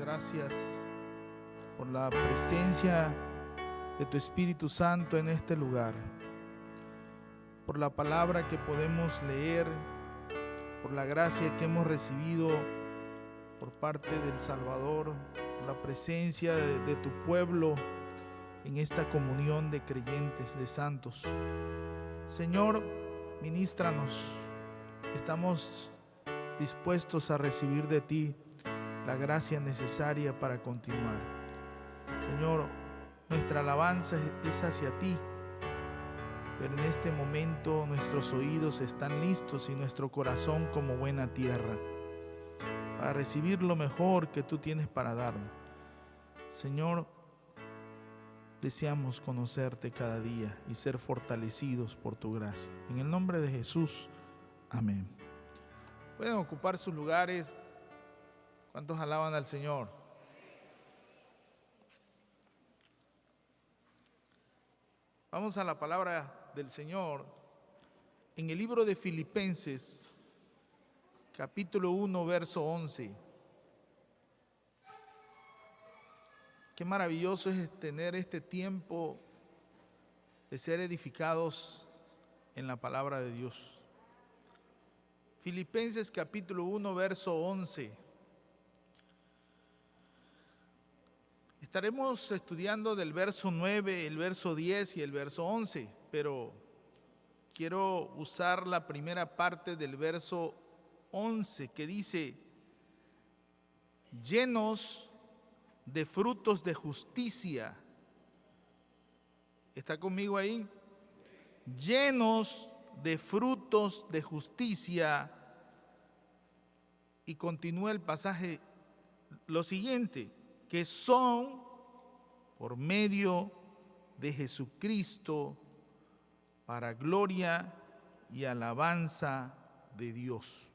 gracias por la presencia de tu Espíritu Santo en este lugar, por la palabra que podemos leer, por la gracia que hemos recibido por parte del Salvador, por la presencia de tu pueblo en esta comunión de creyentes, de santos. Señor, ministranos. Estamos dispuestos a recibir de ti la gracia necesaria para continuar. Señor, nuestra alabanza es hacia ti, pero en este momento nuestros oídos están listos y nuestro corazón como buena tierra para recibir lo mejor que tú tienes para darnos. Señor, deseamos conocerte cada día y ser fortalecidos por tu gracia. En el nombre de Jesús, amén. Pueden ocupar sus lugares. ¿Cuántos alaban al Señor? Vamos a la palabra del Señor en el libro de Filipenses, capítulo 1, verso 11. Qué maravilloso es tener este tiempo de ser edificados en la palabra de Dios. Filipenses capítulo 1, verso 11. Estaremos estudiando del verso 9, el verso 10 y el verso 11, pero quiero usar la primera parte del verso 11 que dice: llenos de frutos de justicia. ¿Está conmigo ahí? Llenos de frutos de justicia. Y continúa el pasaje lo siguiente: que son por medio de Jesucristo para gloria y alabanza de Dios.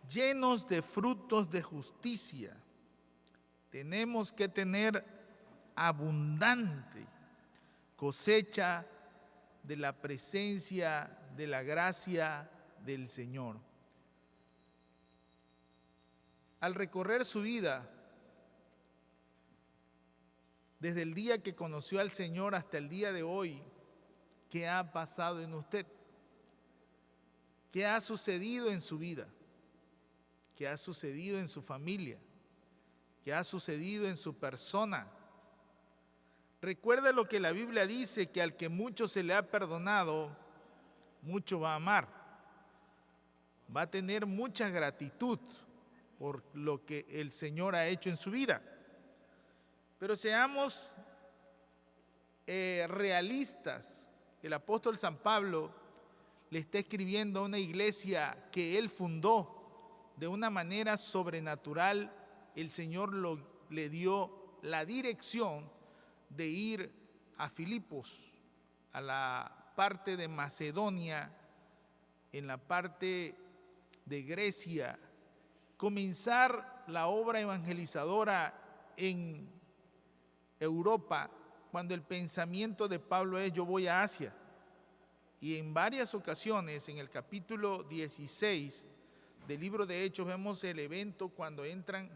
Llenos de frutos de justicia. Tenemos que tener abundante cosecha de la presencia, de la gracia del Señor. Al recorrer su vida, desde el día que conoció al Señor hasta el día de hoy, ¿qué ha pasado en usted? ¿Qué ha sucedido en su vida? ¿Qué ha sucedido en su familia? ¿Qué ha sucedido en su persona? Recuerda lo que la Biblia dice, que al que mucho se le ha perdonado, mucho va a amar. Va a tener mucha gratitud por lo que el Señor ha hecho en su vida. Pero seamos realistas. El apóstol San Pablo le está escribiendo a una iglesia que él fundó de una manera sobrenatural. El Señor le dio la dirección de ir a Filipos, a la parte de Macedonia, en la parte de Grecia, comenzar la obra evangelizadora en Europa, cuando el pensamiento de Pablo es: yo voy a Asia. Y en varias ocasiones, en el capítulo 16 del libro de Hechos, vemos el evento cuando entran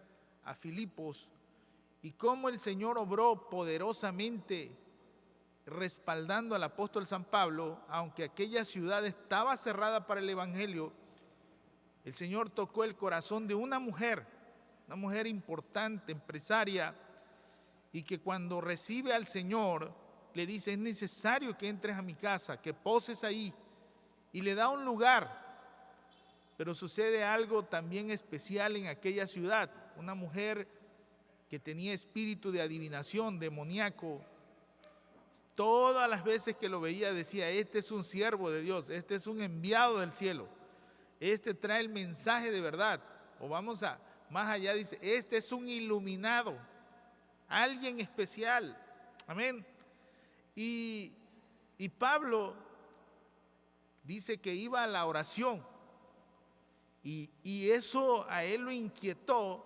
a Filipos y cómo el Señor obró poderosamente respaldando al apóstol San Pablo. Aunque aquella ciudad estaba cerrada para el evangelio, el Señor tocó el corazón de una mujer importante, empresaria, y que cuando recibe al Señor le dice: es necesario que entres a mi casa, que poses ahí, y le da un lugar. Pero sucede algo también especial en aquella ciudad. Una mujer que tenía espíritu de adivinación, demoníaco, todas las veces que lo veía decía: este es un siervo de Dios, este es un enviado del cielo, este trae el mensaje de verdad. O vamos a más allá, dice: este es un iluminado, alguien especial. Amén. Y Pablo dice que iba a la oración y eso a él lo inquietó,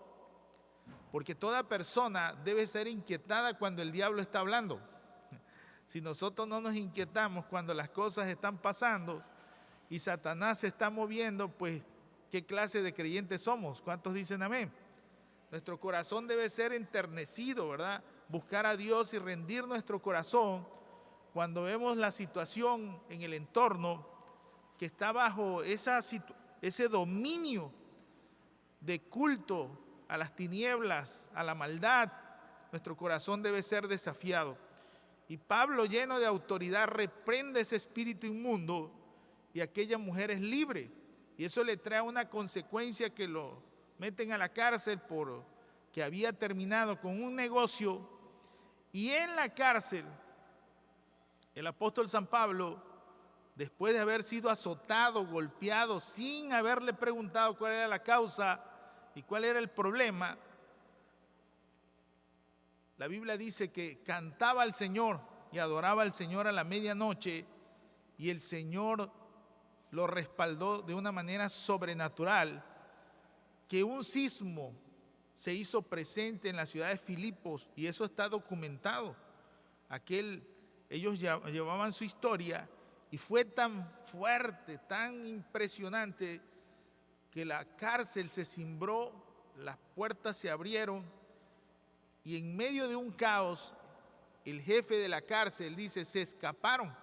porque toda persona debe ser inquietada cuando el diablo está hablando. Si nosotros no nos inquietamos cuando las cosas están pasando y Satanás se está moviendo, pues ¿qué clase de creyentes somos? ¿Cuántos dicen amén? Nuestro corazón debe ser enternecido, ¿verdad? Buscar a Dios y rendir nuestro corazón cuando vemos la situación en el entorno que está bajo ese dominio de culto a las tinieblas, a la maldad. Nuestro corazón debe ser desafiado. Y Pablo, lleno de autoridad, reprende ese espíritu inmundo y aquella mujer es libre. Y eso le trae una consecuencia, que lo meten a la cárcel porque había terminado con un negocio. Y en la cárcel, el apóstol San Pablo, después de haber sido azotado, golpeado, sin haberle preguntado cuál era la causa y cuál era el problema, la Biblia dice que cantaba al Señor y adoraba al Señor a la medianoche, y el Señor lo respaldó de una manera sobrenatural, que un sismo se hizo presente en la ciudad de Filipos, y eso está documentado. Ellos llevaban su historia, y fue tan fuerte, tan impresionante, que la cárcel se cimbró, las puertas se abrieron, y en medio de un caos, el jefe de la cárcel dice: se escaparon.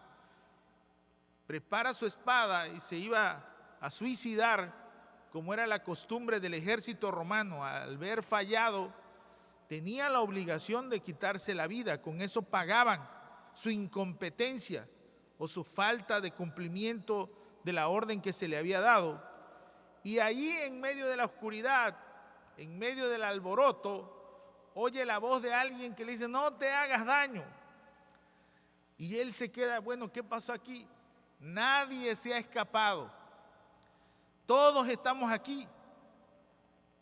Prepara su espada y se iba a suicidar, como era la costumbre del ejército romano. Al ver fallado, tenía la obligación de quitarse la vida. Con eso pagaban su incompetencia o su falta de cumplimiento de la orden que se le había dado. Y ahí, en medio de la oscuridad, en medio del alboroto, oye la voz de alguien que le dice: no te hagas daño. Y él se queda: bueno, ¿qué pasó aquí? Nadie se ha escapado. Todos estamos aquí.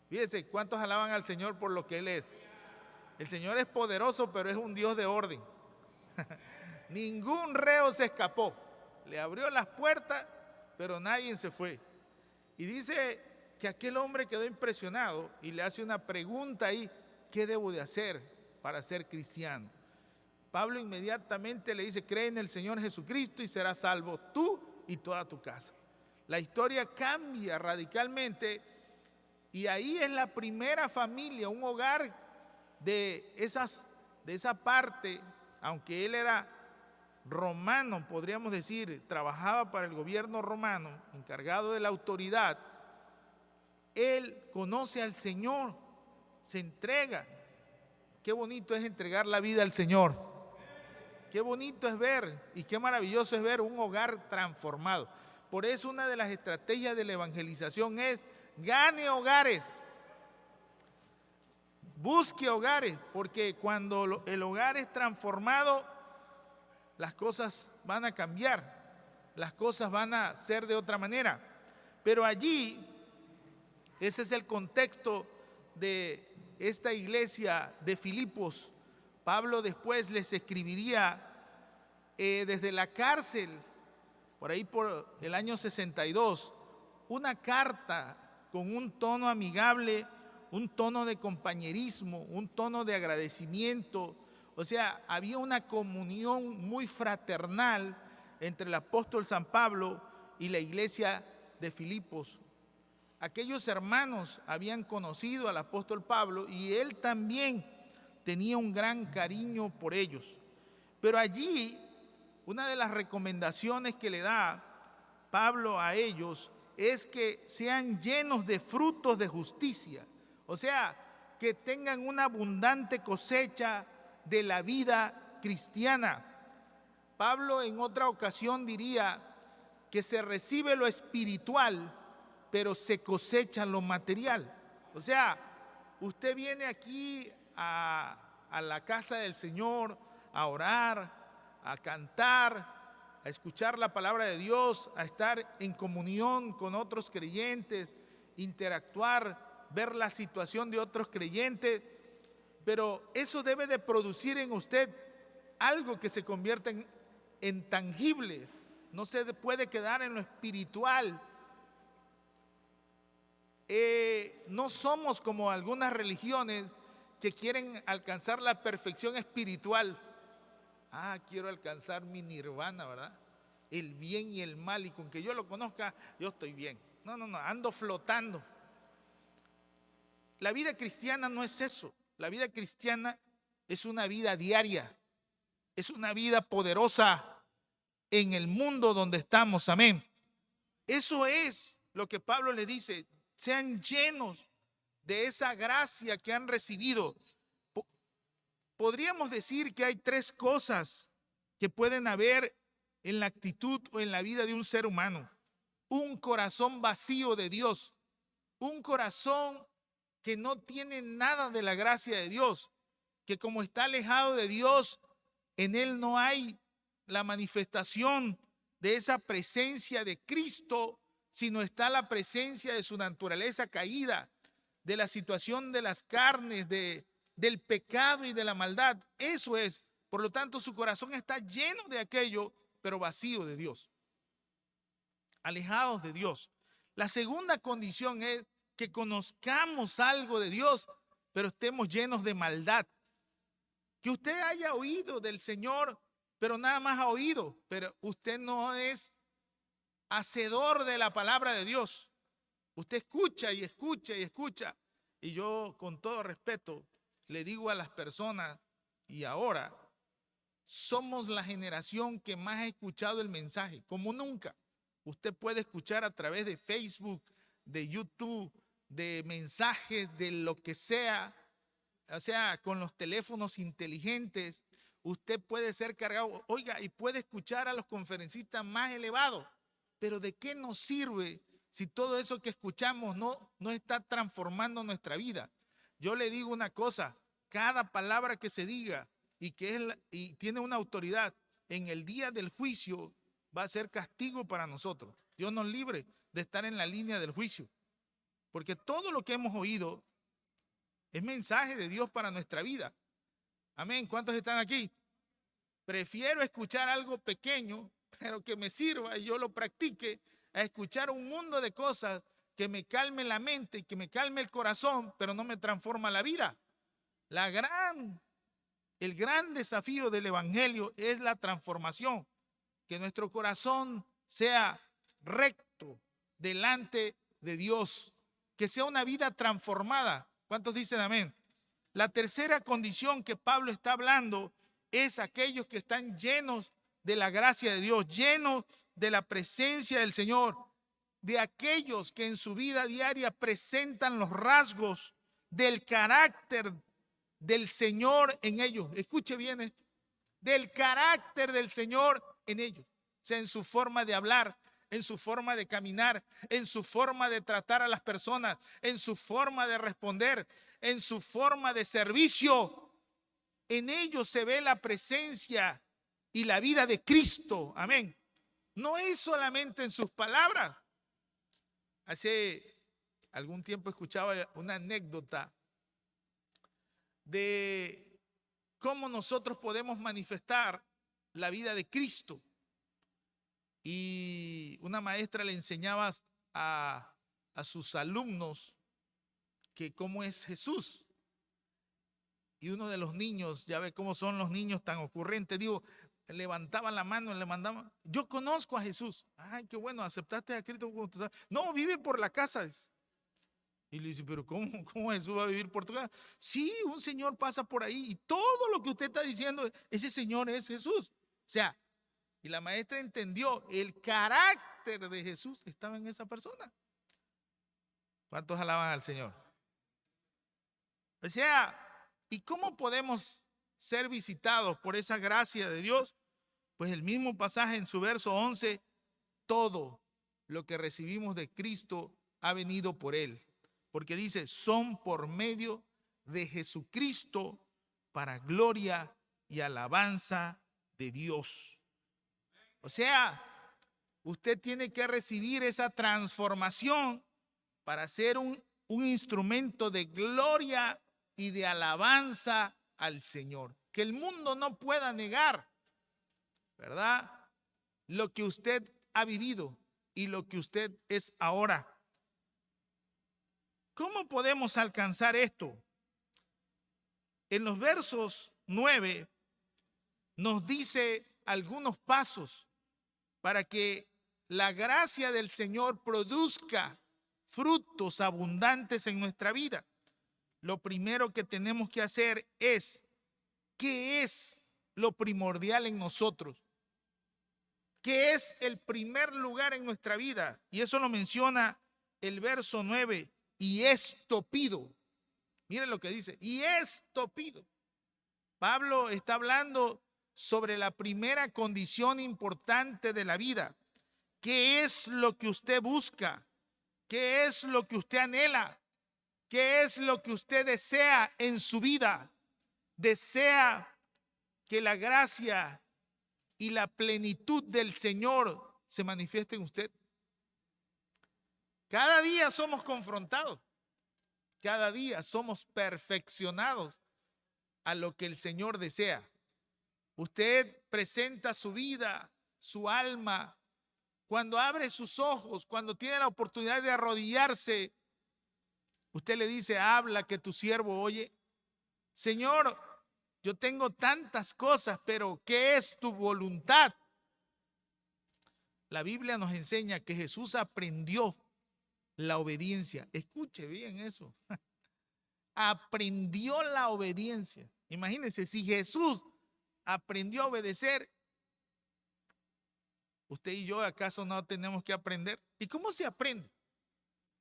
Fíjense cuántos alaban al Señor por lo que Él es. El Señor es poderoso, pero es un Dios de orden. Ningún reo se escapó. Le abrió las puertas, pero nadie se fue. Y dice que aquel hombre quedó impresionado y le hace una pregunta ahí: ¿qué debo de hacer para ser cristiano? Pablo inmediatamente le dice: cree en el Señor Jesucristo y serás salvo tú y toda tu casa. La historia cambia radicalmente, y ahí es la primera familia, un hogar de esa parte. Aunque él era romano, podríamos decir, trabajaba para el gobierno romano, encargado de la autoridad, él conoce al Señor, se entrega. Qué bonito es entregar la vida al Señor. Qué bonito es ver y qué maravilloso es ver un hogar transformado. Por eso una de las estrategias de la evangelización es: gane hogares, busque hogares, porque cuando el hogar es transformado, las cosas van a cambiar, las cosas van a ser de otra manera. Pero allí, ese es el contexto de esta iglesia de Filipos. Pablo después les escribiría desde la cárcel, por ahí por el año 62, una carta con un tono amigable, un tono de compañerismo, un tono de agradecimiento. O sea, había una comunión muy fraternal entre el apóstol San Pablo y la iglesia de Filipos. Aquellos hermanos habían conocido al apóstol Pablo y él también tenía un gran cariño por ellos. Pero allí, una de las recomendaciones que le da Pablo a ellos es que sean llenos de frutos de justicia. O sea, que tengan una abundante cosecha de la vida cristiana. Pablo en otra ocasión diría que se recibe lo espiritual, pero se cosecha lo material. O sea, usted viene aquí a la casa del Señor a orar, a cantar, a escuchar la palabra de Dios, a estar en comunión con otros creyentes, interactuar, ver la situación de otros creyentes, pero eso debe de producir en usted algo que se convierta en tangible. No se puede quedar en lo espiritual. No somos como algunas religiones que quieren alcanzar la perfección espiritual. Quiero alcanzar mi nirvana, ¿verdad? El bien y el mal, y con que yo lo conozca, yo estoy bien. No, ando flotando. la vida cristiana no es eso. La vida cristiana es una vida diaria, es una vida poderosa en el mundo donde estamos, amén. Eso es lo que Pablo le dice, sean llenos de esa gracia que han recibido. Podríamos decir que hay tres cosas que pueden haber en la actitud o en la vida de un ser humano. Un corazón vacío de Dios, un corazón que no tiene nada de la gracia de Dios, que como está alejado de Dios, en él no hay la manifestación de esa presencia de Cristo, sino está la presencia de su naturaleza caída, de la situación de las carnes, del pecado y de la maldad. Eso es. Por lo tanto, su corazón está lleno de aquello, pero vacío de Dios, alejados de Dios. La segunda condición es que conozcamos algo de Dios, pero estemos llenos de maldad. Que usted haya oído del Señor, pero nada más ha oído, pero usted no es hacedor de la palabra de Dios. Usted escucha y escucha y escucha. Y yo, con todo respeto, le digo a las personas, y ahora somos la generación que más ha escuchado el mensaje, como nunca. Usted puede escuchar a través de Facebook, de YouTube, de mensajes, de lo que sea, o sea, con los teléfonos inteligentes, usted puede ser cargado, oiga, y puede escuchar a los conferencistas más elevados, pero ¿de qué nos sirve si todo eso que escuchamos no está transformando nuestra vida? Yo le digo una cosa, cada palabra que se diga y tiene una autoridad, en el día del juicio va a ser castigo para nosotros. Dios nos libre de estar en la línea del juicio, porque todo lo que hemos oído es mensaje de Dios para nuestra vida. Amén. ¿Cuántos están aquí? Prefiero escuchar algo pequeño, pero que me sirva y yo lo practique, a escuchar un mundo de cosas que me calme la mente y que me calme el corazón, pero no me transforma la vida. El gran desafío del evangelio es la transformación, que nuestro corazón sea recto delante de Dios, que sea una vida transformada. ¿Cuántos dicen amén? La tercera condición que Pablo está hablando es aquellos que están llenos de la gracia de Dios, llenos de la presencia del Señor, de aquellos que en su vida diaria presentan los rasgos del carácter del Señor en ellos. Escuche bien esto, del carácter del Señor en ellos, o sea, en su forma de hablar, en su forma de caminar, en su forma de tratar a las personas, en su forma de responder, en su forma de servicio. En ellos se ve la presencia y la vida de Cristo. Amén. No es solamente en sus palabras. Hace algún tiempo escuchaba una anécdota de cómo nosotros podemos manifestar la vida de Cristo. Y una maestra le enseñaba a sus alumnos que cómo es Jesús. Y uno de los niños, ya ve cómo son los niños tan ocurrentes, digo, levantaban la mano y le mandaban, yo conozco a Jesús. Ay, qué bueno, aceptaste a Cristo. No, vive por la casa. Y le dice, pero ¿cómo Jesús va a vivir por tu casa? Sí, un señor pasa por ahí y todo lo que usted está diciendo, ese señor es Jesús. O sea, y la maestra entendió, el carácter de Jesús estaba en esa persona. ¿Cuántos alaban al Señor? O sea, ¿y cómo podemos ser visitados por esa gracia de Dios? Pues el mismo pasaje en su verso 11, todo lo que recibimos de Cristo ha venido por Él. Porque dice, son por medio de Jesucristo para gloria y alabanza de Dios. O sea, usted tiene que recibir esa transformación para ser un instrumento de gloria y de alabanza al Señor. Que el mundo no pueda negar, ¿verdad?, lo que usted ha vivido y lo que usted es ahora. ¿Cómo podemos alcanzar esto? En los versos 9 nos dice algunos pasos para que la gracia del Señor produzca frutos abundantes en nuestra vida. lo primero que tenemos que hacer es, ¿qué es lo primordial en nosotros? ¿Qué es el primer lugar en nuestra vida? Y eso lo menciona el verso 9. Y esto pido. Miren lo que dice. Y esto pido. Pablo está hablando sobre la primera condición importante de la vida. ¿Qué es lo que usted busca? ¿Qué es lo que usted anhela? ¿Qué es lo que usted desea en su vida? ¿Desea que la gracia y la plenitud del Señor se manifieste en usted? Cada día somos confrontados. Cada día somos perfeccionados a lo que el Señor desea. Usted presenta su vida, su alma, cuando abre sus ojos, cuando tiene la oportunidad de arrodillarse, usted le dice, habla que tu siervo oye. Señor, yo tengo tantas cosas, pero ¿qué es tu voluntad? La Biblia nos enseña que Jesús aprendió la obediencia. Escuche bien eso. Aprendió la obediencia. Imagínense, si Jesús aprendió a obedecer, ¿usted y yo acaso no tenemos que aprender? ¿Y cómo se aprende?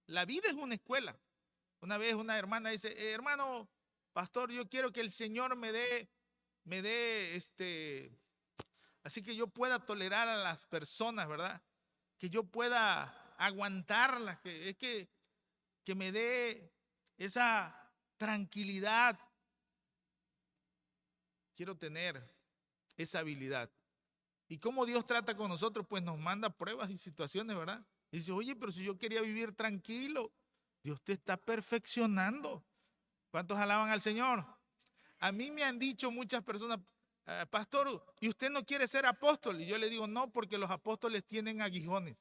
La vida es una escuela. Una vez una hermana dice, hermano, pastor, yo quiero que el Señor me dé, así que yo pueda tolerar a las personas, ¿verdad? Que yo pueda aguantarlas, que me dé esa tranquilidad. Quiero tener esa habilidad. ¿Y cómo Dios trata con nosotros? Pues nos manda pruebas y situaciones, ¿verdad? Y dice, oye, pero si yo quería vivir tranquilo, Dios te está perfeccionando. ¿Cuántos alaban al Señor? A mí me han dicho muchas personas, pastor, ¿y usted no quiere ser apóstol? Y yo le digo, no, porque los apóstoles tienen aguijones.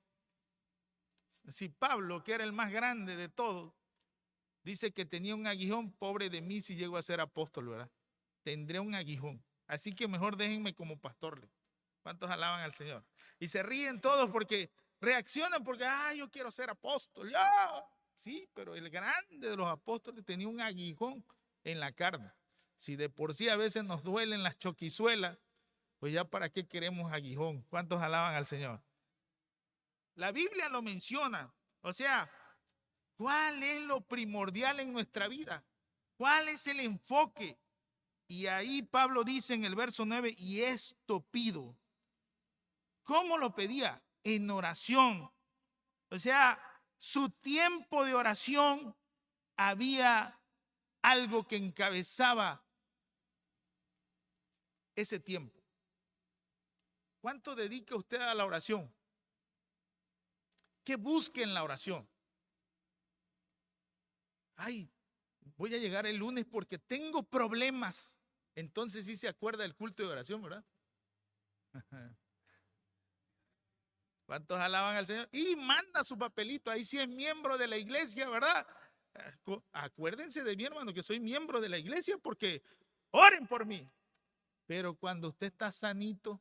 Si Pablo, que era el más grande de todos, dice que tenía un aguijón, pobre de mí si llego a ser apóstol, ¿verdad? Tendré un aguijón. Así que mejor déjenme como pastor. ¿Cuántos alaban al Señor? Y se ríen todos porque reaccionan porque, yo quiero ser apóstol. Sí, pero el grande de los apóstoles tenía un aguijón en la carne. Si de por sí a veces nos duelen las choquizuelas, pues ya para qué queremos aguijón. ¿Cuántos alaban al Señor? La Biblia lo menciona. O sea, ¿cuál es lo primordial en nuestra vida? ¿Cuál es el enfoque? Y ahí Pablo dice en el verso 9, y esto pido. ¿Cómo lo pedía? En oración. O sea, su tiempo de oración había algo que encabezaba ese tiempo. ¿Cuánto dedica usted a la oración? ¿Qué busque en la oración? Voy a llegar el lunes porque tengo problemas. Entonces sí se acuerda del culto de oración, ¿verdad? ¿Cuántos alaban al Señor? Y manda su papelito, ahí sí es miembro de la iglesia, ¿verdad? Acuérdense de mí, hermano, que soy miembro de la iglesia porque oren por mí. Pero cuando usted está sanito,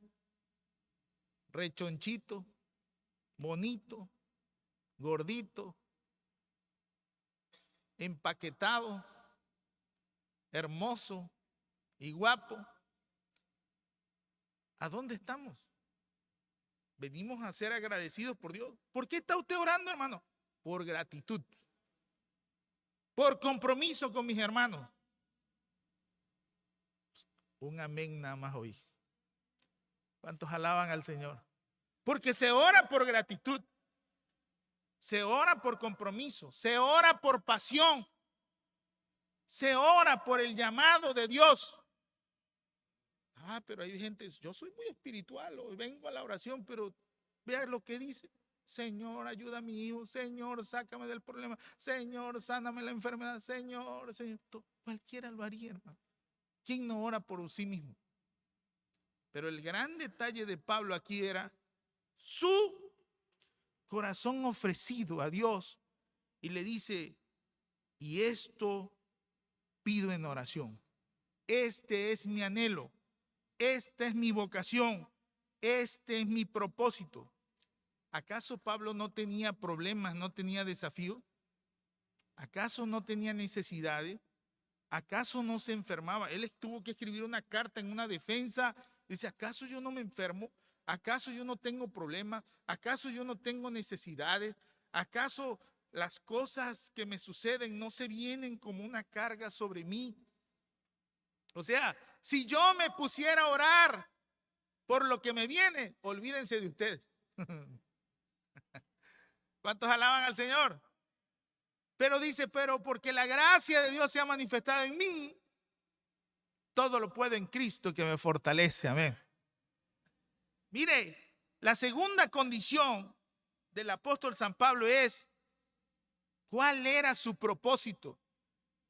rechonchito, bonito, gordito, empaquetado, hermoso y guapo, ¿a dónde estamos? Venimos a ser agradecidos por Dios. ¿Por qué está usted orando, hermano? Por gratitud. Por compromiso con mis hermanos. Un amén nada más hoy. ¿Cuántos alaban al Señor? Porque se ora por gratitud. Se ora por compromiso. Se ora por pasión. Se ora por el llamado de Dios. Pero hay gente, yo soy muy espiritual, hoy vengo a la oración, pero vea lo que dice. Señor, ayuda a mi hijo. Señor, sácame del problema. Señor, sáname la enfermedad. Señor, cualquiera lo haría, hermano. ¿Quién no ora por sí mismo? Pero el gran detalle de Pablo aquí era su corazón ofrecido a Dios. Y le dice, y esto pido en oración. Este es mi anhelo. Esta es mi vocación. Este es mi propósito. ¿Acaso Pablo no tenía problemas, no tenía desafíos? ¿Acaso no tenía necesidades? ¿Acaso no se enfermaba? Él tuvo que escribir una carta en una defensa. Dice, ¿acaso yo no me enfermo? ¿Acaso yo no tengo problemas? ¿Acaso yo no tengo necesidades? ¿Acaso las cosas que me suceden no se vienen como una carga sobre mí? O sea, si yo me pusiera a orar por lo que me viene, olvídense de ustedes. ¿Cuántos alaban al Señor? Pero dice, pero porque la gracia de Dios se ha manifestado en mí, todo lo puedo en Cristo que me fortalece. Amén. Mire, la segunda condición del apóstol San Pablo es, ¿cuál era su propósito?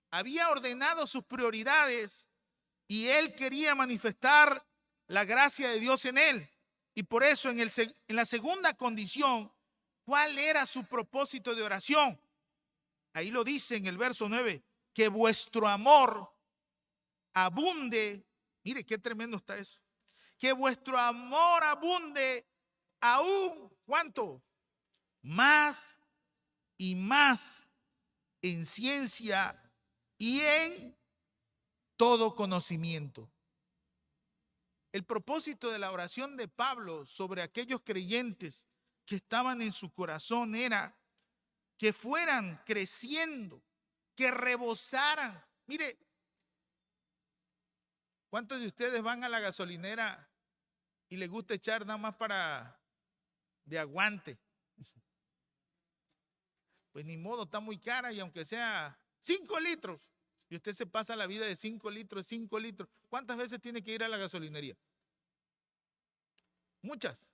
Había ordenado sus prioridades y él quería manifestar la gracia de Dios en él. Y por eso en la segunda condición, ¿cuál era su propósito de oración? Ahí lo dice en el verso 9, que vuestro amor abunde. Mire qué tremendo está eso. Que vuestro amor abunde aún, ¿cuánto? Más y más en ciencia y en todo conocimiento. El propósito de la oración de Pablo sobre aquellos creyentes que estaban en su corazón era que fueran creciendo, que rebosaran. Mire, ¿cuántos de ustedes van a la gasolinera y les gusta echar nada más para de aguante? Pues ni modo, está muy cara y aunque sea 5 litros, y usted se pasa la vida de 5 litros, 5 litros. ¿Cuántas veces tiene que ir a la gasolinería? Muchas.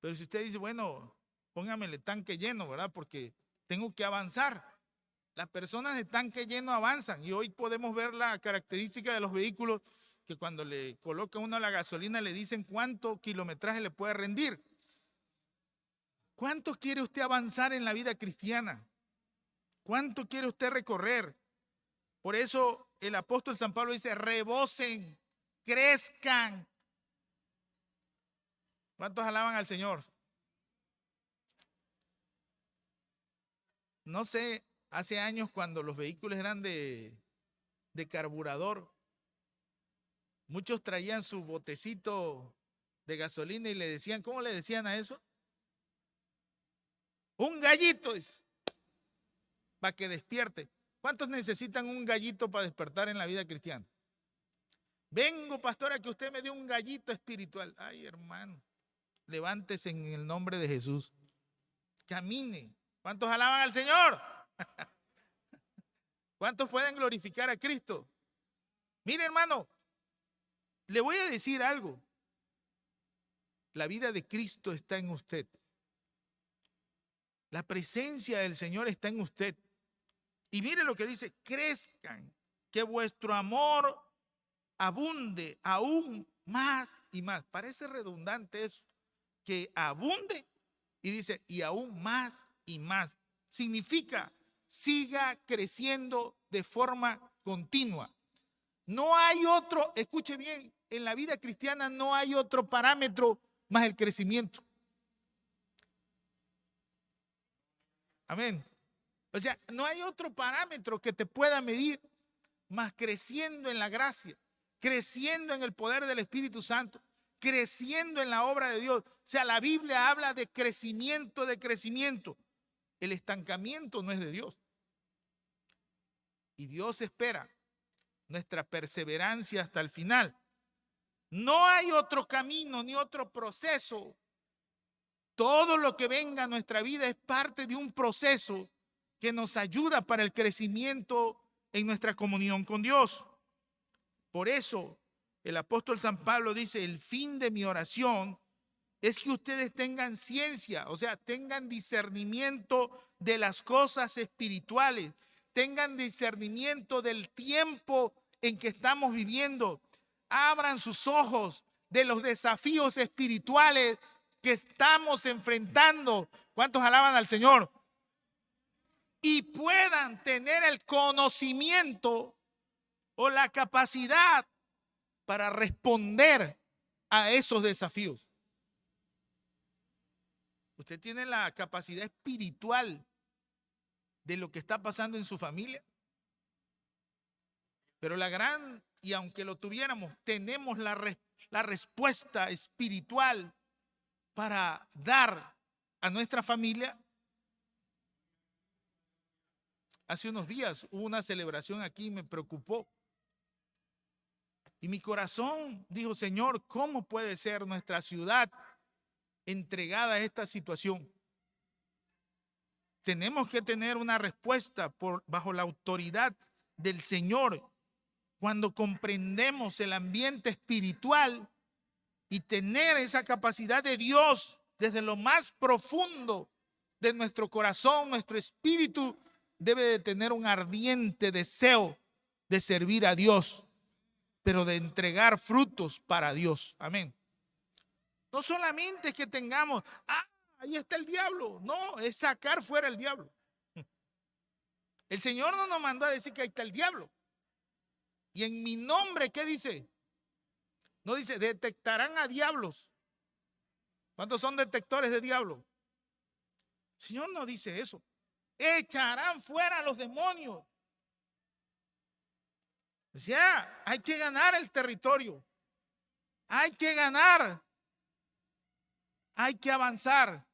Pero si usted dice, bueno, póngamele tanque lleno, ¿verdad? Porque tengo que avanzar. Las personas de tanque lleno avanzan y hoy podemos ver la característica de los vehículos que cuando le coloca uno la gasolina le dicen cuánto kilometraje le puede rendir. ¿Cuánto quiere usted avanzar en la vida cristiana? ¿Cuánto quiere usted recorrer? Por eso el apóstol San Pablo dice, rebosen, crezcan. ¿Cuántos alaban al Señor? No sé, hace años cuando los vehículos eran de carburador, muchos traían su botecito de gasolina y le decían, ¿cómo le decían a eso? Un gallito, para que despierte. ¿Cuántos necesitan un gallito para despertar en la vida cristiana? Vengo, pastora, que usted me dé un gallito espiritual. Ay, hermano, levántese en el nombre de Jesús. Camine. ¿Cuántos alaban al Señor? ¿Cuántos pueden glorificar a Cristo? Mire, hermano, le voy a decir algo. La vida de Cristo está en usted. La presencia del Señor está en usted. Y mire lo que dice, crezcan, que vuestro amor abunde aún más y más. Parece redundante eso, que abunde y dice, y aún más y más. Significa, siga creciendo de forma continua. No hay otro, escuche bien, en la vida cristiana no hay otro parámetro más el crecimiento. Amén. O sea, no hay otro parámetro que te pueda medir más creciendo en la gracia, creciendo en el poder del Espíritu Santo, creciendo en la obra de Dios. O sea, la Biblia habla de crecimiento, de crecimiento. El estancamiento no es de Dios. Y Dios espera nuestra perseverancia hasta el final. No hay otro camino ni otro proceso. Todo lo que venga a nuestra vida es parte de un proceso que nos ayuda para el crecimiento en nuestra comunión con Dios. Por eso el apóstol San Pablo dice, el fin de mi oración es que ustedes tengan ciencia, o sea, tengan discernimiento de las cosas espirituales, tengan discernimiento del tiempo en que estamos viviendo, abran sus ojos de los desafíos espirituales que estamos enfrentando. ¿Cuántos alaban al Señor? Y puedan tener el conocimiento o la capacidad para responder a esos desafíos. ¿Usted tiene la capacidad espiritual de lo que está pasando en su familia? Pero y aunque lo tuviéramos, tenemos la respuesta espiritual para dar a nuestra familia. Hace unos días hubo una celebración aquí y me preocupó. Y mi corazón dijo, Señor, ¿cómo puede ser nuestra ciudad entregada a esta situación? Tenemos que tener una respuesta bajo la autoridad del Señor cuando comprendemos el ambiente espiritual y tener esa capacidad de Dios desde lo más profundo de nuestro corazón. Nuestro espíritu debe de tener un ardiente deseo de servir a Dios, pero de entregar frutos para Dios. Amén. No solamente es que tengamos, ahí está el diablo. No, es sacar fuera el diablo. El Señor no nos mandó a decir que ahí está el diablo. Y en mi nombre, ¿qué dice? No dice, detectarán a diablos. ¿Cuántos son detectores de diablo? El Señor no dice eso. Echarán fuera a los demonios. O sea, hay que ganar el territorio. Hay que ganar. Hay que avanzar.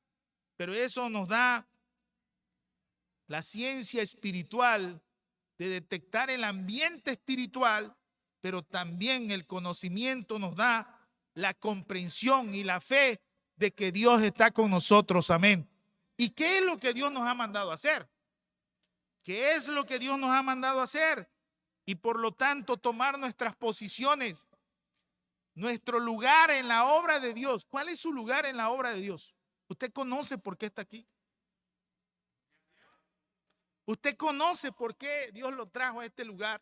Pero eso nos da la ciencia espiritual de detectar el ambiente espiritual, pero también el conocimiento nos da la comprensión y la fe de que Dios está con nosotros. Amén. ¿Y qué es lo que Dios nos ha mandado a hacer? ¿Qué es lo que Dios nos ha mandado a hacer? Y por lo tanto tomar nuestras posiciones, nuestro lugar en la obra de Dios. ¿Cuál es su lugar en la obra de Dios? ¿Usted conoce por qué está aquí? ¿Usted conoce por qué Dios lo trajo a este lugar?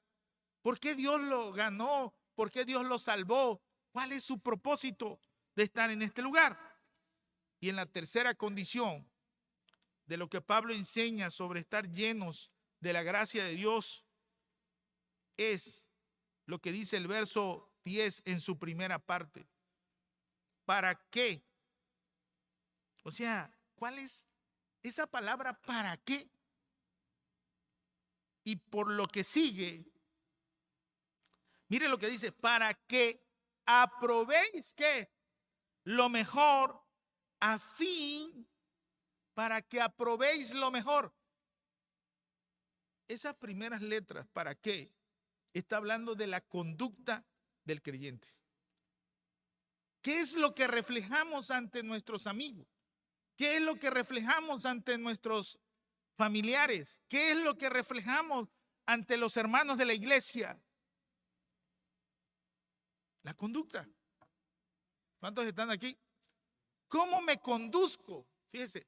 ¿Por qué Dios lo ganó? ¿Por qué Dios lo salvó? ¿Cuál es su propósito de estar en este lugar? Y en la tercera condición de lo que Pablo enseña sobre estar llenos de la gracia de Dios es lo que dice el verso 10 en su primera parte. ¿Para qué? O sea, ¿cuál es esa palabra para qué? Y por lo que sigue, mire lo que dice, para que aprobéis que lo mejor, a fin, para que aprobéis lo mejor. Esas primeras letras, ¿para qué? Está hablando de la conducta del creyente. ¿Qué es lo que reflejamos ante nuestros amigos? ¿Qué es lo que reflejamos ante nuestros familiares? ¿Qué es lo que reflejamos ante los hermanos de la iglesia? La conducta. ¿Cuántos están aquí? ¿Cómo me conduzco? Fíjese.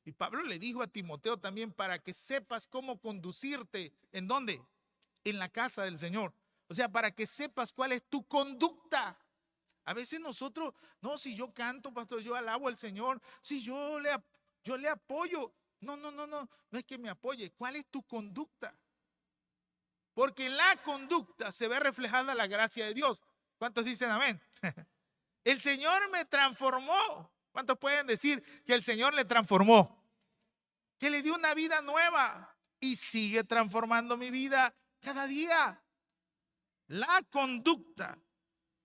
Y Pablo le dijo a Timoteo también para que sepas cómo conducirte. ¿En dónde? En la casa del Señor. O sea, para que sepas cuál es tu conducta. A veces nosotros, no, si yo canto, pastor, yo alabo al Señor, si yo le apoyo. No es que me apoye. ¿Cuál es tu conducta? Porque en la conducta se ve reflejada la gracia de Dios. ¿Cuántos dicen amén? El Señor me transformó. ¿Cuántos pueden decir que el Señor le transformó? Que le dio una vida nueva y sigue transformando mi vida cada día. La conducta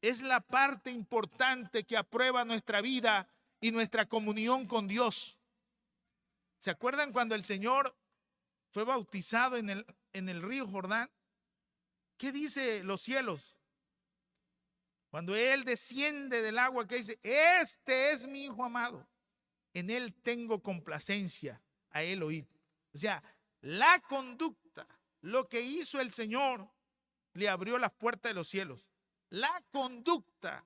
es la parte importante que aprueba nuestra vida y nuestra comunión con Dios. ¿Se acuerdan cuando el Señor fue bautizado en el río Jordán? ¿Qué dice los cielos? Cuando Él desciende del agua, que dice, este es mi Hijo amado, en Él tengo complacencia, a Él oíd. O sea, la conducta, lo que hizo el Señor, le abrió las puertas de los cielos. La conducta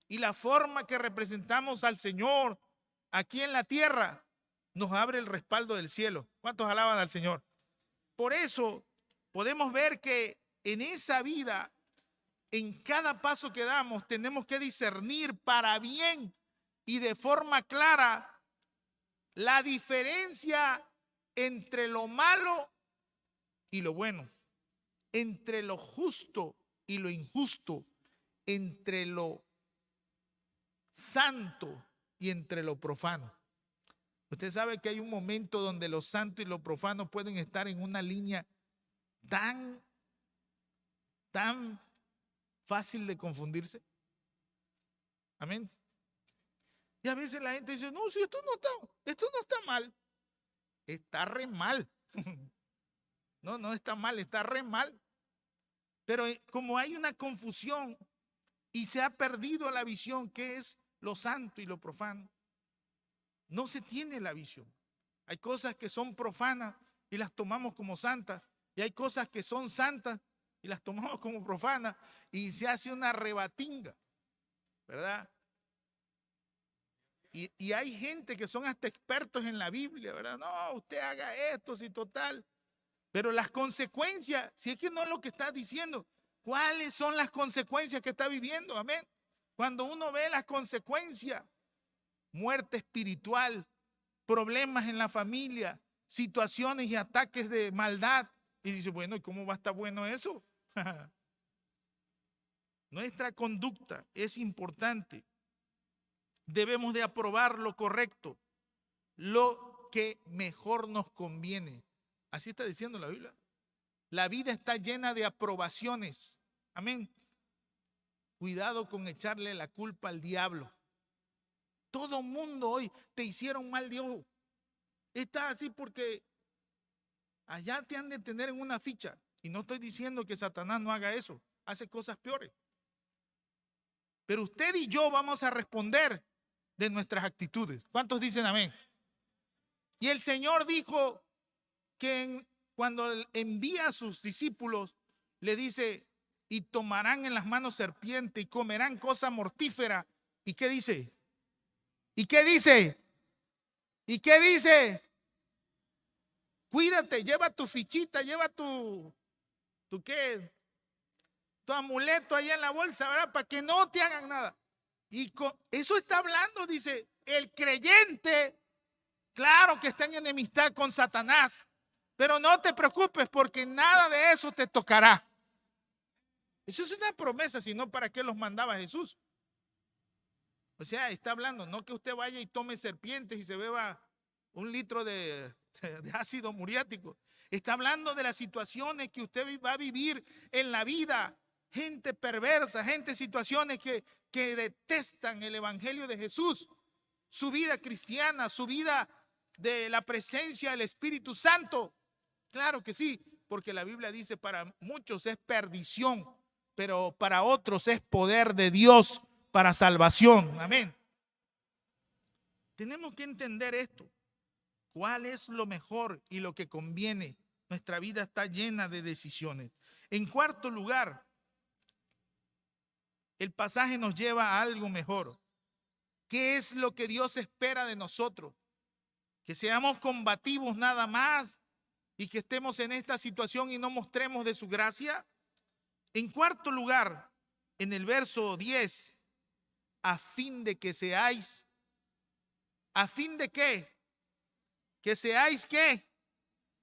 y la forma que representamos al Señor aquí en la tierra nos abre el respaldo del cielo. ¿Cuántos alaban al Señor? Por eso podemos ver que en esa vida, en cada paso que damos, tenemos que discernir para bien y de forma clara la diferencia entre lo malo y lo bueno, entre lo justo y lo injusto, entre lo santo y entre lo profano. Usted sabe que hay un momento donde lo santo y lo profano pueden estar en una línea tan tan fácil de confundirse. Amén. Y a veces la gente dice, no, si esto no está mal. Está re mal. No está mal, está re mal. Pero como hay una confusión y se ha perdido la visión, que es lo santo y lo profano, no se tiene la visión. Hay cosas que son profanas y las tomamos como santas, y hay cosas que son santas y las tomamos como profanas, y se hace una rebatinga, ¿verdad? Y hay gente que son hasta expertos en la Biblia, ¿verdad? No, usted haga esto, si total. Pero las consecuencias, si es que no es lo que está diciendo, ¿cuáles son las consecuencias que está viviendo? Amén. Cuando uno ve las consecuencias, muerte espiritual, problemas en la familia, situaciones y ataques de maldad, y dice, bueno, ¿y cómo va a estar bueno eso? Nuestra conducta es importante. Debemos de aprobar lo correcto, lo que mejor nos conviene. Así está diciendo la Biblia. La vida está llena de aprobaciones. Amén. Cuidado con echarle la culpa al diablo. Todo mundo hoy te hicieron mal de ojo. Está así porque allá te han de tener en una ficha. Y no estoy diciendo que Satanás no haga eso. Hace cosas peores. Pero usted y yo vamos a responder de nuestras actitudes. ¿Cuántos dicen amén? Y el Señor dijo que cuando envía a sus discípulos, le dice, y tomarán en las manos serpiente y comerán cosa mortífera. ¿Y qué dice? ¿Y qué dice? ¿Y qué dice? Cuídate, lleva tu fichita, lleva tu qué, tu amuleto ahí en la bolsa, ¿verdad? Para que no te hagan nada. Y eso está hablando, dice, el creyente, claro que está en enemistad con Satanás, pero no te preocupes porque nada de eso te tocará. Eso es una promesa, sino para qué los mandaba Jesús. O sea, está hablando, no que usted vaya y tome serpientes y se beba 1 litro de ácido muriático. Está hablando de las situaciones que usted va a vivir en la vida. Gente perversa, situaciones que detestan el evangelio de Jesús, su vida cristiana, su vida de la presencia del Espíritu Santo. Claro que sí, porque la Biblia dice para muchos es perdición, pero para otros es poder de Dios para salvación. Amén. Tenemos que entender esto. ¿Cuál es lo mejor y lo que conviene? Nuestra vida está llena de decisiones. En cuarto lugar, el pasaje nos lleva a algo mejor. ¿Qué es lo que Dios espera de nosotros? Que seamos combativos nada más y que estemos en esta situación y no mostremos de su gracia. En cuarto lugar, en el verso 10, a fin de que seáis, ¿a fin de qué? Que seáis ¿qué?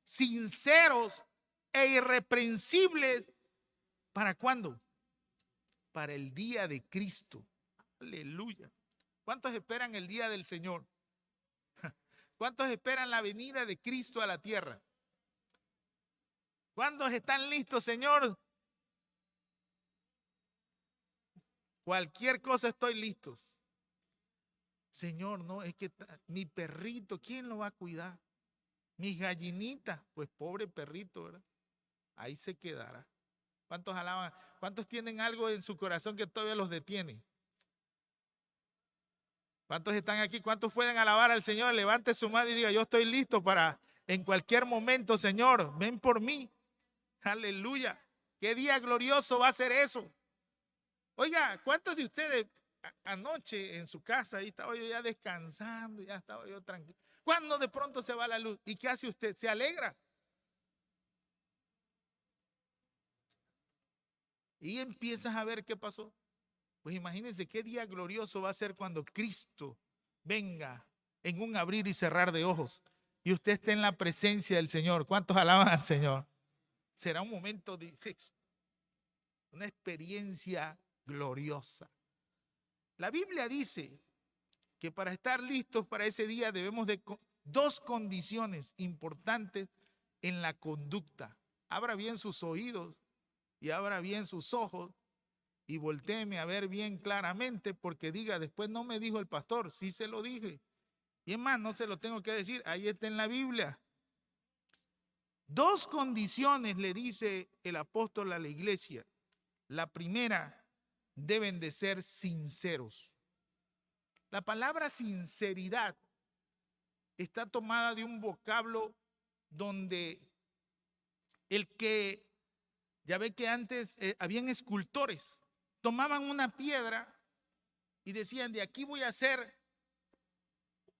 Sinceros e irreprensibles. ¿Para cuándo? Para el día de Cristo. Aleluya. ¿Cuántos esperan el día del Señor? ¿Cuántos esperan la venida de Cristo a la tierra? ¿Cuántos están listos, Señor? Cualquier cosa estoy listo. Señor, no, es que mi perrito, ¿quién lo va a cuidar? Mis gallinitas, pues pobre perrito, ¿verdad? Ahí se quedará. ¿Cuántos alaban? ¿Cuántos tienen algo en su corazón que todavía los detiene? ¿Cuántos están aquí? ¿Cuántos pueden alabar al Señor? Levante su mano y diga, yo estoy listo para en cualquier momento, Señor, ven por mí. Aleluya. ¿Qué día glorioso va a ser eso? Oiga, ¿cuántos de ustedes anoche en su casa, ahí estaba yo ya descansando, ya estaba yo tranquilo? ¿Cuándo de pronto se va la luz? ¿Y qué hace usted? ¿Se alegra? Y empiezas a ver qué pasó. Pues imagínense qué día glorioso va a ser cuando Cristo venga en un abrir y cerrar de ojos y usted esté en la presencia del Señor. ¿Cuántos alaban al Señor? Será un momento de una experiencia gloriosa. La Biblia dice que para estar listos para ese día debemos de dos condiciones importantes en la conducta. Abra bien sus oídos y abra bien sus ojos y voltéeme a ver bien claramente, porque diga, después no me dijo el pastor, sí se lo dije. Y es más, no se lo tengo que decir, ahí está en la Biblia. 2 condiciones le dice el apóstol a la iglesia. La primera, deben de ser sinceros. La palabra sinceridad está tomada de un vocablo donde ya ve que antes habían escultores, tomaban una piedra y decían, de aquí voy a hacer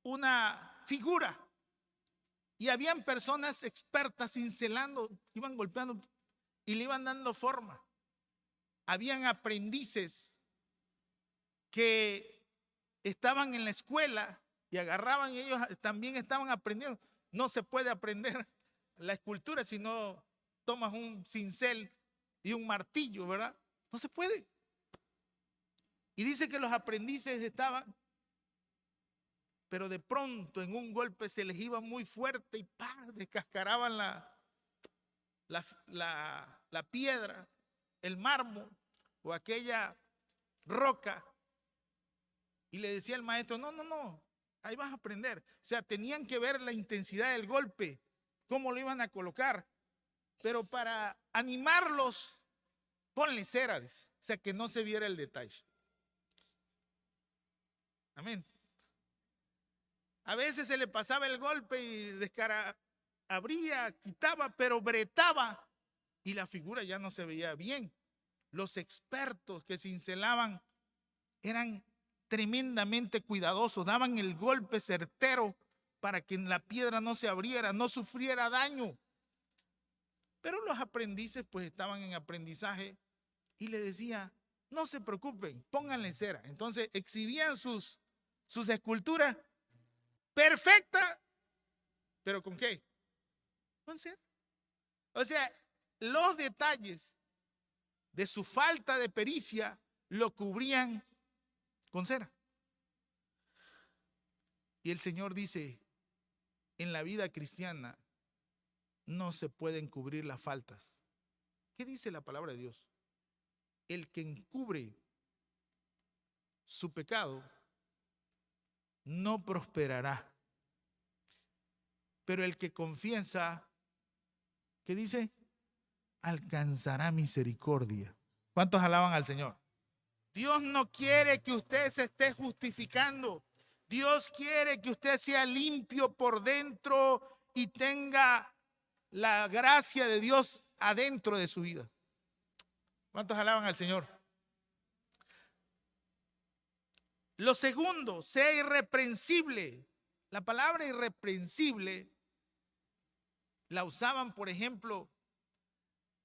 una figura. Y habían personas expertas cincelando, iban golpeando y le iban dando forma. Habían aprendices que estaban en la escuela y agarraban y ellos también estaban aprendiendo. No se puede aprender la escultura si no tomas un cincel y un martillo, ¿verdad? No se puede. Y dice que los aprendices estaban, pero de pronto en un golpe se les iba muy fuerte y ¡pam!, descascaraban la piedra, el mármol o aquella roca, y le decía el maestro, no, ahí vas a aprender. O sea, tenían que ver la intensidad del golpe, cómo lo iban a colocar, pero para animarlos, ponle cera, o sea, que no se viera el detalle. Amén. A veces se le pasaba el golpe y abría, quitaba, pero bretaba y la figura ya no se veía bien. Los expertos que cincelaban eran tremendamente cuidadosos, daban el golpe certero para que la piedra no se abriera, no sufriera daño. Pero los aprendices pues estaban en aprendizaje y le decía, no se preocupen, pónganle cera. Entonces exhibían sus esculturas perfectas, pero ¿con qué? Con cera. O sea, los detalles de su falta de pericia lo cubrían con cera. Y el Señor dice, en la vida cristiana no se pueden cubrir las faltas. ¿Qué dice la palabra de Dios? El que encubre su pecado no prosperará. Pero el que confiesa, ¿qué dice? Alcanzará misericordia. ¿Cuántos alaban al Señor? Dios no quiere que usted se esté justificando. Dios quiere que usted sea limpio por dentro y tenga la gracia de Dios adentro de su vida. ¿Cuántos alaban al Señor? Lo segundo, sea irreprensible. La palabra irreprensible la usaban, por ejemplo,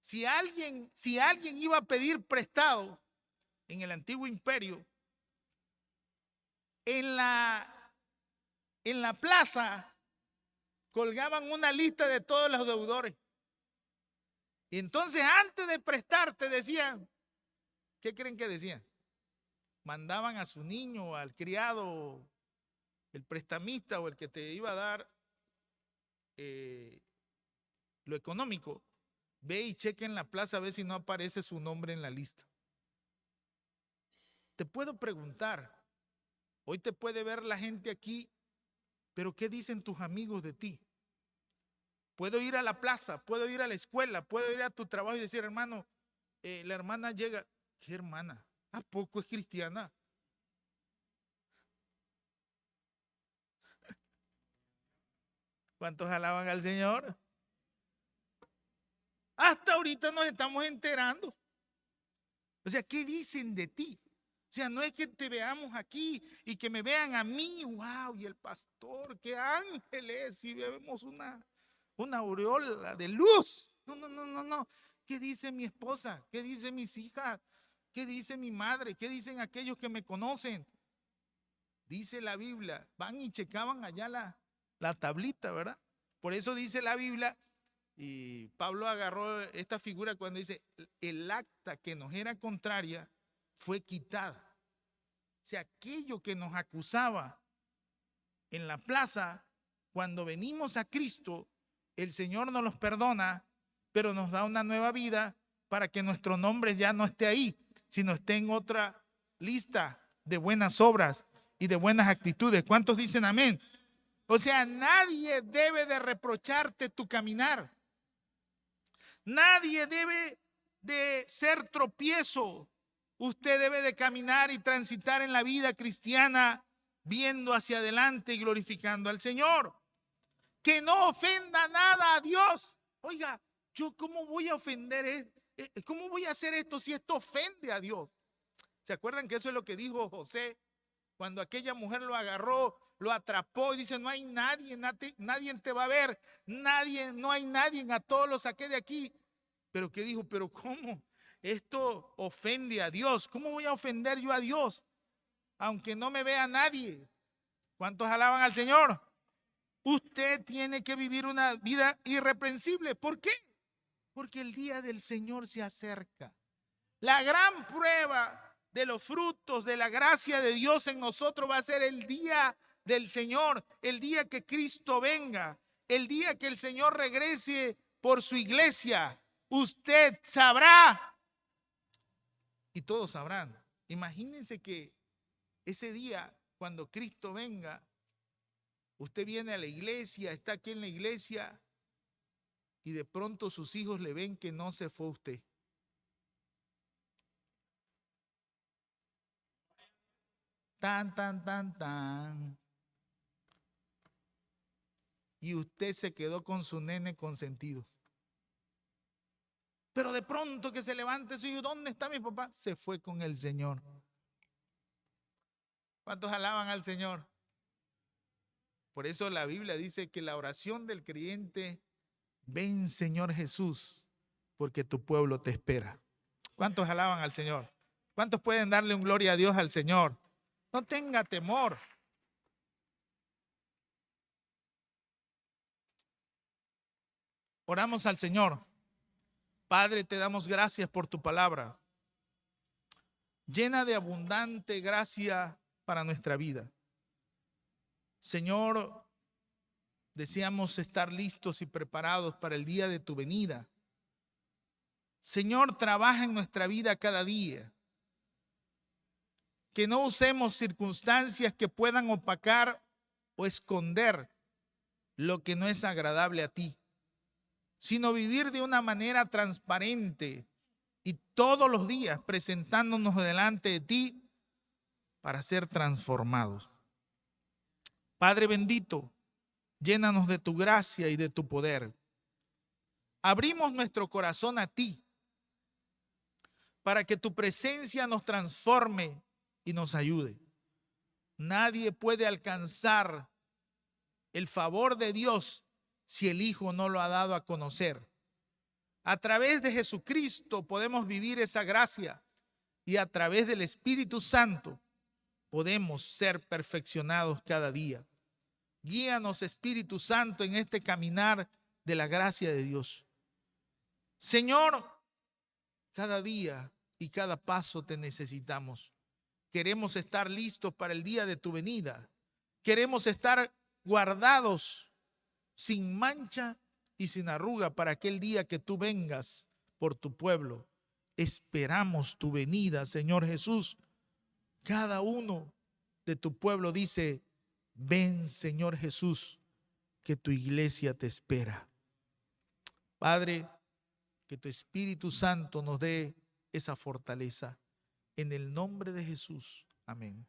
si alguien iba a pedir prestado en el antiguo imperio, en la plaza colgaban una lista de todos los deudores. Y entonces antes de prestarte decían, ¿qué creen que decían? Mandaban a su niño, al criado, el prestamista o el que te iba a dar lo económico, ve y cheque en la plaza a ver si no aparece su nombre en la lista. Te puedo preguntar, hoy te puede ver la gente aquí, pero ¿qué dicen tus amigos de ti? Puedo ir a la plaza, puedo ir a la escuela, puedo ir a tu trabajo y decir, hermano, la hermana llega. ¿Qué hermana? ¿A poco es cristiana? ¿Cuántos alaban al Señor? Hasta ahorita nos estamos enterando. O sea, ¿qué dicen de ti? O sea, no es que te veamos aquí y que me vean a mí, wow, y el pastor, qué ángel es, y vemos una aureola de luz. No. ¿Qué dice mi esposa? ¿Qué dicen mis hijas? ¿Qué dice mi madre? ¿Qué dicen aquellos que me conocen? Dice la Biblia, van y checaban allá la tablita, ¿verdad? Por eso dice la Biblia, y Pablo agarró esta figura cuando dice, el acta que nos era contraria fue quitada. O sea, aquello que nos acusaba en la plaza, cuando venimos a Cristo, el Señor nos los perdona, pero nos da una nueva vida para que nuestro nombre ya no esté ahí, sino esté en otra lista de buenas obras y de buenas actitudes. ¿Cuántos dicen amén? O sea, nadie debe de reprocharte tu caminar. Nadie debe de ser tropiezo. Usted debe de caminar y transitar en la vida cristiana viendo hacia adelante y glorificando al Señor. Que no ofenda nada a Dios. Oiga, ¿yo cómo voy a ofender? ¿Cómo voy a hacer esto si esto ofende a Dios? ¿Se acuerdan que eso es lo que dijo José? Cuando aquella mujer lo agarró, lo atrapó y dice, no hay nadie, nadie te va a ver, no hay nadie, a todos los saqué de aquí. Pero ¿qué dijo? Pero ¿cómo? Esto ofende a Dios. ¿Cómo voy a ofender yo a Dios? Aunque no me vea nadie. ¿Cuántos alaban al Señor? Usted tiene que vivir una vida irreprensible. ¿Por qué? Porque el día del Señor se acerca. La gran prueba de los frutos de la gracia de Dios en nosotros va a ser el día del Señor, el día que Cristo venga, el día que el Señor regrese por su iglesia. Usted sabrá y todos sabrán. Imagínense que ese día, cuando Cristo venga, usted viene a la iglesia, está aquí en la iglesia y de pronto sus hijos le ven que no se fue usted. Tan. Y usted se quedó con su nene consentido. Pero de pronto que se levante su hijo, ¿dónde está mi papá? Se fue con el Señor. ¿Cuántos alaban al Señor? Por eso la Biblia dice que la oración del creyente, ven Señor Jesús, porque tu pueblo te espera. ¿Cuántos alaban al Señor? ¿Cuántos pueden darle un gloria a Dios al Señor? No tenga temor. Oramos al Señor. Padre, te damos gracias por tu palabra, llena de abundante gracia para nuestra vida. Señor, deseamos estar listos y preparados para el día de tu venida. Señor, trabaja en nuestra vida cada día. Que no usemos circunstancias que puedan opacar o esconder lo que no es agradable a ti, sino vivir de una manera transparente y todos los días presentándonos delante de ti para ser transformados. Padre bendito, llénanos de tu gracia y de tu poder. Abrimos nuestro corazón a ti para que tu presencia nos transforme y nos ayude. Nadie puede alcanzar el favor de Dios si el Hijo no lo ha dado a conocer. A través de Jesucristo podemos vivir esa gracia y a través del Espíritu Santo podemos ser perfeccionados cada día. Guíanos, Espíritu Santo, en este caminar de la gracia de Dios. Señor, cada día y cada paso te necesitamos. Queremos estar listos para el día de tu venida. Queremos estar guardados sin mancha y sin arruga para aquel día que tú vengas por tu pueblo. Esperamos tu venida, Señor Jesús. Cada uno de tu pueblo dice, ven, Señor Jesús, que tu iglesia te espera. Padre, que tu Espíritu Santo nos dé esa fortaleza. En el nombre de Jesús. Amén.